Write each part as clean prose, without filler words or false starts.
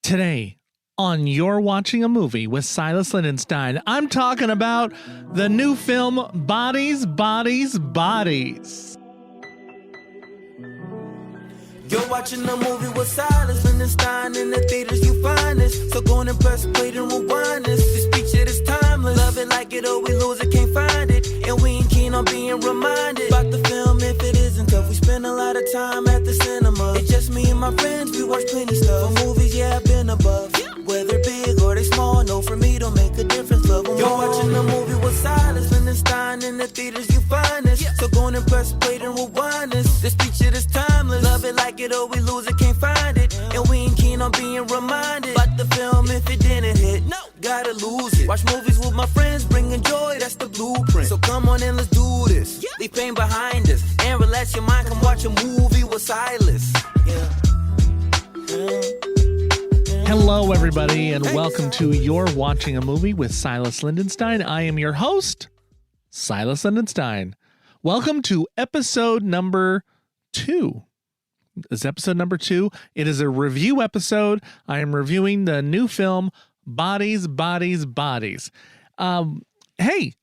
Today, on You're Watching a Movie with Silas Lindenstein, I'm talking about the new film Bodies, Bodies, Bodies. You're watching a movie with Silas Lindenstein. In the theaters you find this. So go and press play and rewind this. This feature is timeless. Love it like it or we lose it, can't find it. And we ain't keen on being reminded about the film if it isn't tough. We spend a lot of time at the cinema. It's just me and my friends, we watch plenty stuff. For movies, yeah, I've been above. Whether big or they small, no, for me don't make a difference, love. You're watching a movie with Silas Lindenstein. In the theaters you find this. So go and press play and rewind this. This feature is timeless. Love it like it or we lose it, can't find it. And we ain't keen on being reminded about the film if it didn't hit. No, gotta lose it. Watch movies with my friends, bringing joy, that's the blueprint. So come on and let's do this. Leave pain behind us and relax your mind. Come watch a movie with Silas. Hello, everybody, and welcome to You're Watching a Movie with Silas Lindenstein. I am your host, Silas Lindenstein. Welcome to episode number 2. This is episode number 2. It is a review episode. I am reviewing the new film, Bodies, Bodies, Bodies. Hey,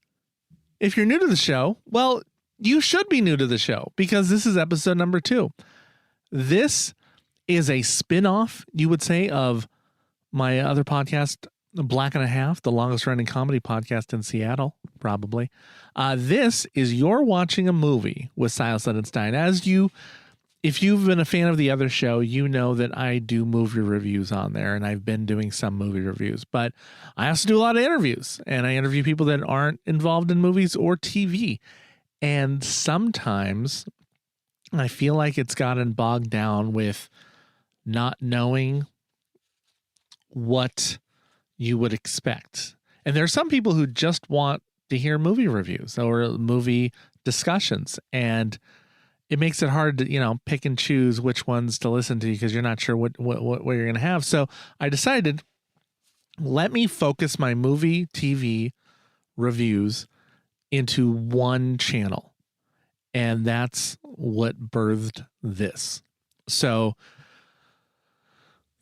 if you're new to the show, well, you should be new to the show because this is episode number 2. This is a spin-off, you would say, of my other podcast, Black and a Half, the longest running comedy podcast in Seattle, probably. This is You're Watching a Movie with Silas Lindenstein. If you've been a fan of the other show, you know that I do movie reviews on there, and I've been doing some movie reviews, but I also do a lot of interviews, and I interview people that aren't involved in movies or TV. And sometimes I feel like it's gotten bogged down with not knowing what you would expect. And there are some people who just want to hear movie reviews or movie discussions, and it makes it hard to, pick and choose which ones to listen to because you're not sure what you're going to have. So I decided, let me focus my movie TV reviews into one channel. And that's what birthed this. So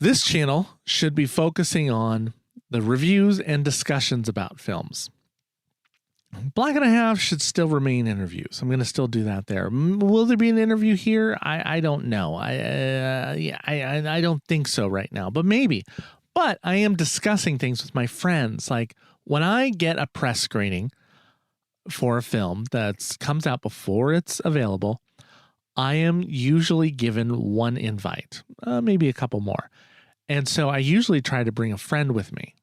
this channel should be focusing on the reviews and discussions about films. Black and a Half should still remain interviews. I'm going to still do that there. Will there be an interview here? I don't know. I don't think so right now, but maybe. But I am discussing things with my friends. Like when I get a press screening for a film that comes out before it's available, I am usually given one invite, maybe a couple more. And so I usually try to bring a friend with me.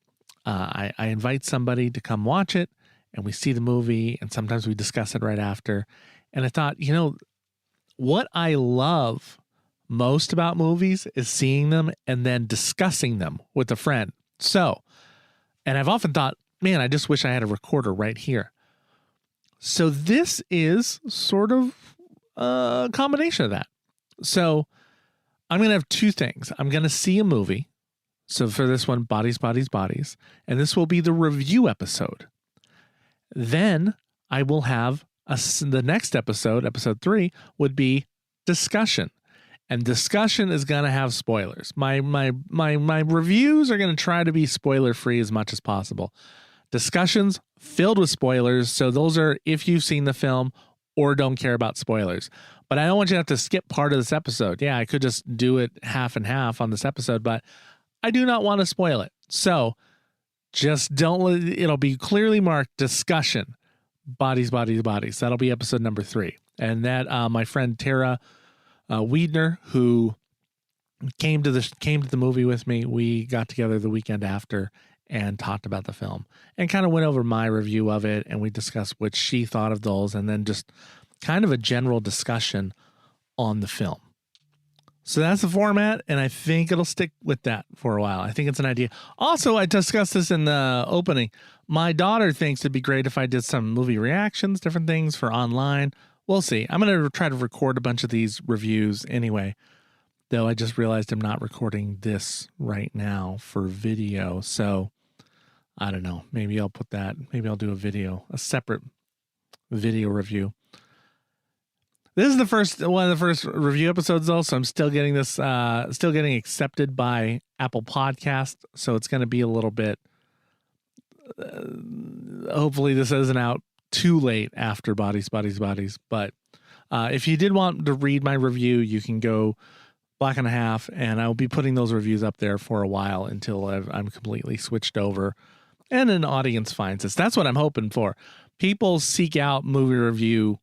I invite somebody to come watch it, and we see the movie, and sometimes we discuss it right after. And I thought, what I love most about movies is seeing them and then discussing them with a friend. So, and I've often thought, man, I just wish I had a recorder right here. So this is sort of a combination of that. So I'm going to have two things. I'm going to see a movie. So for this one, Bodies, Bodies, Bodies. And this will be the review episode. Then I will have the next episode, episode 3, would be discussion. And discussion is going to have spoilers. My reviews are going to try to be spoiler free as much as possible. Discussions filled with spoilers. So those are if you've seen the film or don't care about spoilers. But I don't want you to have to skip part of this episode. Yeah, I could just do it half and half on this episode, but I do not want to spoil it. So just it'll be clearly marked discussion, Bodies, Bodies, Bodies. That'll be episode number 3. And that my friend Tara Wiedner, who came to the movie with me, we got together the weekend after and talked about the film and kind of went over my review of it. And we discussed what she thought of those and then just kind of a general discussion on the film. So that's the format, and I think it'll stick with that for a while. I think it's an idea. Also, I discussed this in the opening. My daughter thinks it'd be great if I did some movie reactions, different things for online. We'll see. I'm going to try to record a bunch of these reviews anyway, though I just realized I'm not recording this right now for video. So I don't know. Maybe I'll put that. Maybe I'll do a separate video review. This is one of the first review episodes, though, so I'm still getting this, still getting accepted by Apple Podcast. So it's going to be a little bit. Hopefully, this isn't out too late after Bodies. But if you did want to read my review, you can go Black and a Half, and I'll be putting those reviews up there for a while until I'm completely switched over, and an audience finds this. That's what I'm hoping for. People seek out movie review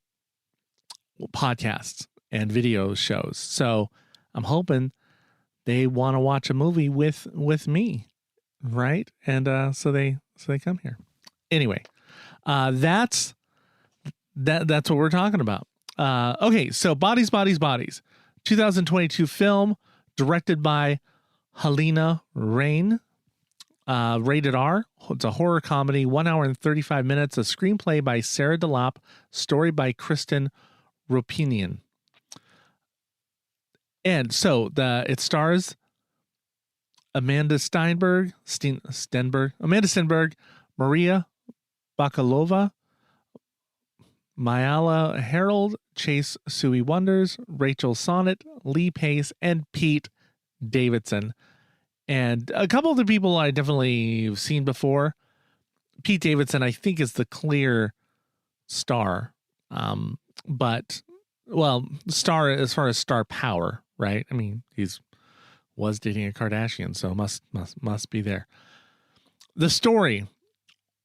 podcasts and video shows, so I'm hoping they want to watch a movie with me, right? And so they come here. Anyway, that's what we're talking about. Okay, so Bodies, 2022 film directed by Halina Reijn, rated R. It's a horror comedy, 1 hour and 35 minutes. A screenplay by Sarah Delap, story by Kristen Ropinian. And so it stars Amanda Stenberg, Maria Bakalova, Mayala Harold, Chase Suey Wonders, Rachel Sonnet, Lee Pace, and Pete Davidson. And a couple of the people I definitely have seen before. Pete Davidson, I think, is the clear star. But, well, star as far as star power, right? I mean, was dating a Kardashian, so must be there. The story.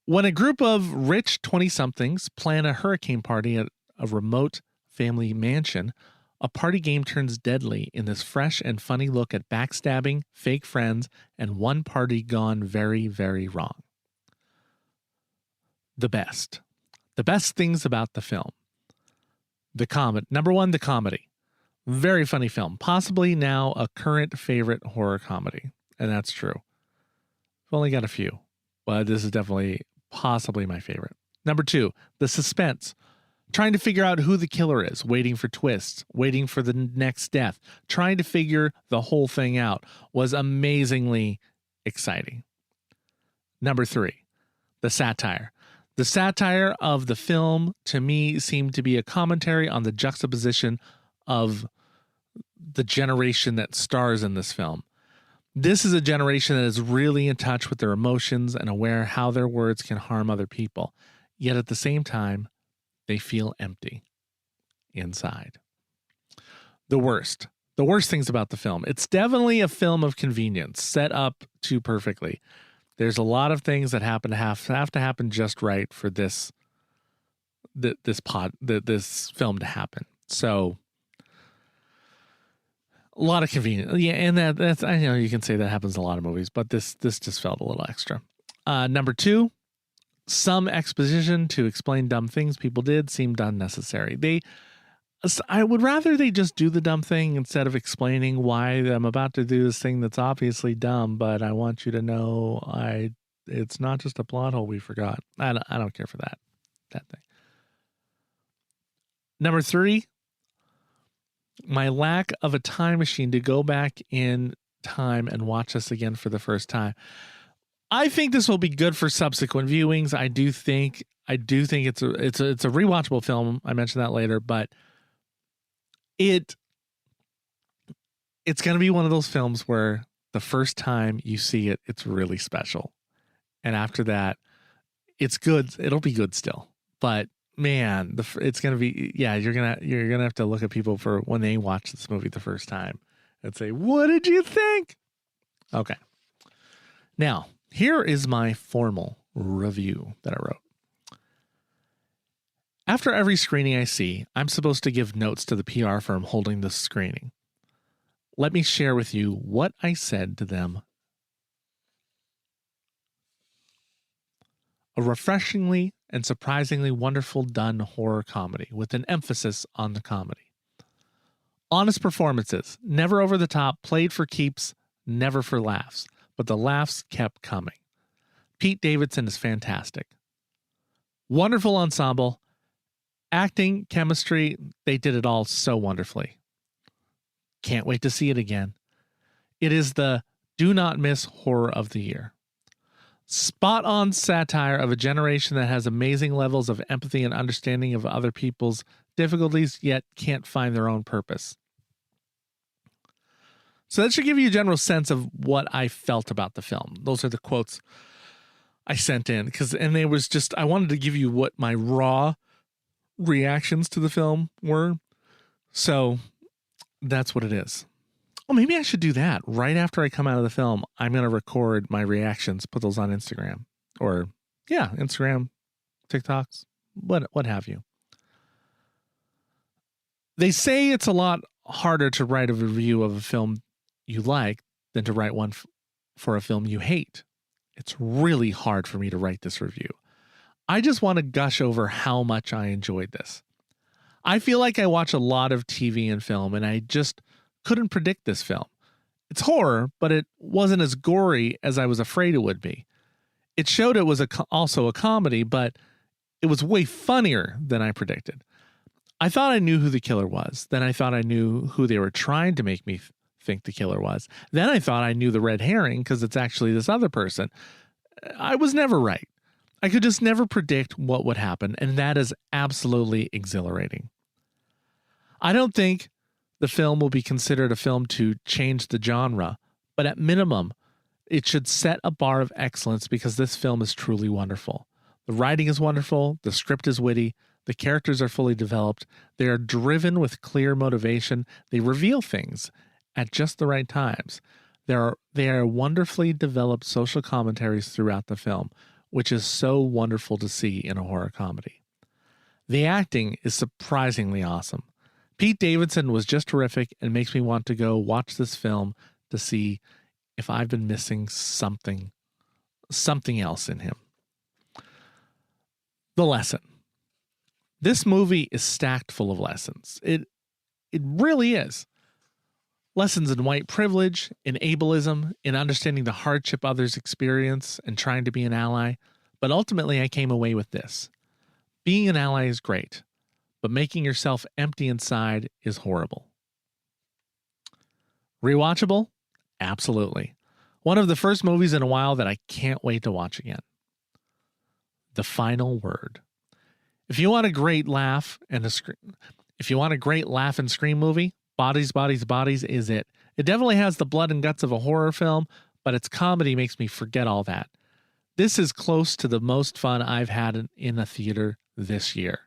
When a group of rich 20-somethings plan a hurricane party at a remote family mansion, a party game turns deadly in this fresh and funny look at backstabbing, fake friends, and one party gone very, very wrong. The best things about the film. Number one, the comedy. Very funny film. Possibly now a current favorite horror comedy. And that's true. I've only got a few, but this is definitely possibly my favorite. Number two, the suspense. Trying to figure out who the killer is, waiting for twists, waiting for the next death, trying to figure the whole thing out was amazingly exciting. Number three, the satire. The satire of the film, to me, seemed to be a commentary on the juxtaposition of the generation that stars in this film. This is a generation that is really in touch with their emotions and aware how their words can harm other people. Yet at the same time, they feel empty inside. The worst things about the film. It's definitely a film of convenience, set up too perfectly. There's a lot of things that have to happen just right for this film to happen. So a lot of convenience. Yeah, and that's, I know you can say that happens in a lot of movies, but this just felt a little extra. Number two, some exposition to explain dumb things people did seemed unnecessary. I would rather they just do the dumb thing instead of explaining why I'm about to do this thing that's obviously dumb, but I want you to know it's not just a plot hole we forgot. I don't care for that thing. Number three, my lack of a time machine to go back in time and watch this again for the first time. I think this will be good for subsequent viewings. I do think it's a rewatchable film. I mentioned that later, but it's going to be one of those films where the first time you see it, it's really special. And after that, it's good. It'll be good still. But man, it's going to be, yeah, you're going to have to look at people for when they watch this movie the first time and say, "What did you think?" Okay. Now, here is my formal review that I wrote. After every screening I see, I'm supposed to give notes to the PR firm holding the screening. Let me share with you what I said to them. A refreshingly and surprisingly wonderful done horror comedy with an emphasis on the comedy. Honest performances, never over the top, played for keeps, never for laughs, but the laughs kept coming. Pete Davidson is fantastic. Wonderful ensemble. Acting, chemistry, they did it all so wonderfully. Can't wait to see it again. It is the do not miss horror of the year. Spot on satire of a generation that has amazing levels of empathy and understanding of other people's difficulties, yet can't find their own purpose. So that should give you a general sense of what I felt about the film. Those are the quotes I sent in, and they was just, I wanted to give you what my raw reactions to the film were. So that's what it is. Oh, maybe I should do that. Right after I come out of the film, I'm going to record my reactions, put those on Instagram, or Instagram, TikToks, what have you. They say it's a lot harder to write a review of a film you like than to write one for a film you hate. It's really hard for me to write this review. I just want to gush over how much I enjoyed this. I feel like I watch a lot of TV and film, and I just couldn't predict this film. It's horror, but it wasn't as gory as I was afraid it would be. It showed it was also a comedy, but it was way funnier than I predicted. I thought I knew who the killer was. Then I thought I knew who they were trying to make me think the killer was. Then I thought I knew the red herring because it's actually this other person. I was never right. I could just never predict what would happen, and that is absolutely exhilarating. I don't think the film will be considered a film to change the genre, but at minimum, it should set a bar of excellence because this film is truly wonderful. The writing is wonderful, the script is witty, the characters are fully developed, they are driven with clear motivation, they reveal things at just the right times. They are wonderfully developed social commentaries throughout the film, which is so wonderful to see in a horror comedy. The acting is surprisingly awesome. Pete Davidson was just terrific and makes me want to go watch this film to see if I've been missing something else in him. The lesson. This movie is stacked full of lessons. It really is. Lessons in white privilege, in ableism, in understanding the hardship others experience and trying to be an ally. But ultimately, I came away with this. Being an ally is great, but making yourself empty inside is horrible. Rewatchable? Absolutely. One of the first movies in a while that I can't wait to watch again. The Final Word. If you want a great laugh and scream movie, Bodies, Bodies, Bodies is it. It definitely has the blood and guts of a horror film, but its comedy makes me forget all that. This is close to the most fun I've had in a theater this year.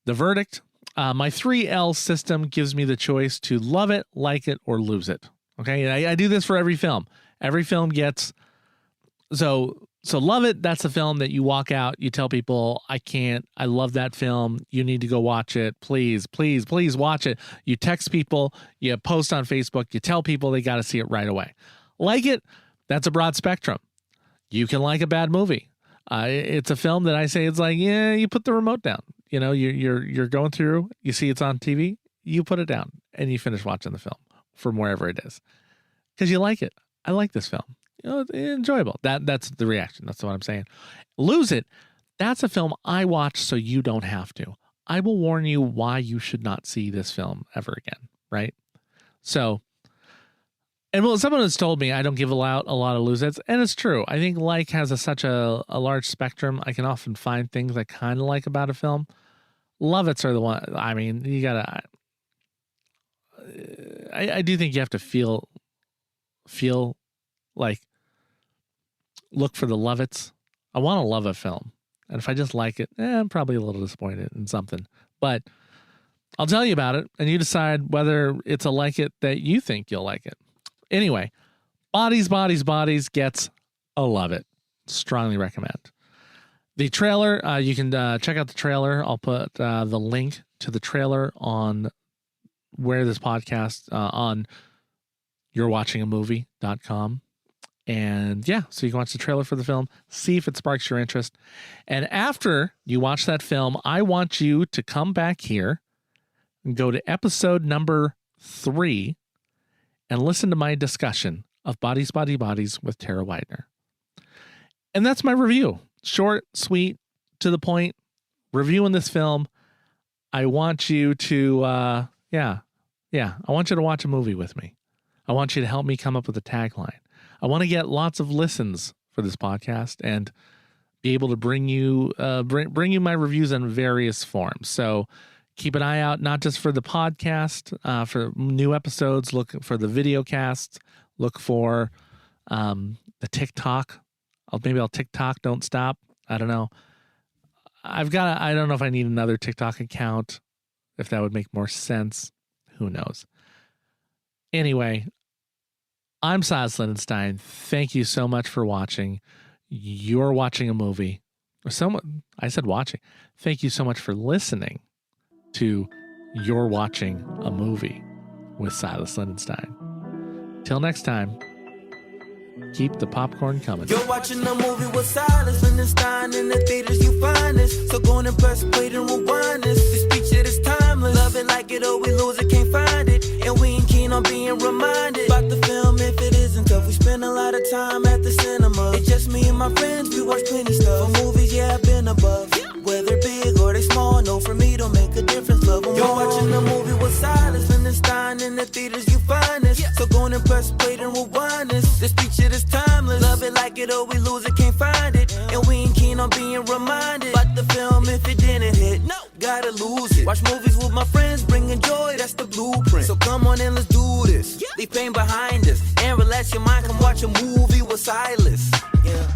The verdict, my 3L system gives me the choice to love it, like it, or lose it. Okay, I do this for every film. Every film gets, so love it, that's a film that you walk out, you tell people, I love that film, you need to go watch it, please, please, please watch it. You text people, you post on Facebook, you tell people they got to see it right away. Like it, that's a broad spectrum. You can like a bad movie. It's a film that I say it's like, yeah, you put the remote down. You know, you're going through, you see it's on TV, you put it down and you finish watching the film from wherever it is because you like it. I like this film. You know, it's enjoyable. That's the reaction. That's what I'm saying. Lose It. That's a film I watch so you don't have to. I will warn you why you should not see this film ever again. Right? So, and well, someone has told me I don't give out a lot of Lose It's, and it's true. I think like has such a large spectrum. I can often find things I kind of like about a film. Love It's are the one. I mean, you gotta. I do think you have to feel like look for the love it's. I want to love a film, and if I just like it, I'm probably a little disappointed in something. But I'll tell you about it, and you decide whether it's a like it that you think you'll like it. Anyway, Bodies, Bodies, Bodies gets a love it. Strongly recommend. The trailer, you can check out the trailer. I'll put the link to the trailer on where this podcast on you'rewatchingamovie.com. And yeah, so you can watch the trailer for the film, see if it sparks your interest. And after you watch that film, I want you to come back here and go to episode number 3 and listen to my discussion of Bodies, Body, Bodies with Tara Widener. And that's my review. Short, sweet, to the point, reviewing this film. I want you to, I want you to watch a movie with me. I want you to help me come up with a tagline. I want to get lots of listens for this podcast, and be able to bring you bring you my reviews in various forms. So keep an eye out, not just for the podcast, for new episodes. Look for the video casts. Look for the TikTok. Maybe I'll TikTok, don't stop. I don't know. I don't know if I need another TikTok account, if that would make more sense. Who knows? Anyway, I'm Silas Lindenstein. Thank you so much for watching. You're watching a movie. Or someone, I said watching. Thank you so much for listening to You're Watching a Movie with Silas Lindenstein. Till next time, keep the popcorn coming. You're watching a movie with Silas Lindenstein. In the theaters you find this. So go and press play and rewind this. This picture is timeless. Love it, like it, or we lose it, can't find it. And we ain't keen on being reminded about the film if it isn't tough. We spend a lot of time at the cinema. It's just me and my friends, we watch plenty stuff. For movies, yeah, I've been above. Whether big or they small, no, for me don't make a difference. Love 'em. You're watching a movie with Silas Lindenstein. In the theaters you find this. So go and press play and rewind this. This picture is timeless. Love it, like it, or we lose it, can't find it. And we ain't keen on being reminded about the film if it didn't hit. No, gotta lose it. Watch movies with my friends, bringing joy, that's the blueprint. So come on and let's do this. Leave pain behind us and relax your mind. Come watch a movie with Silas. Yeah.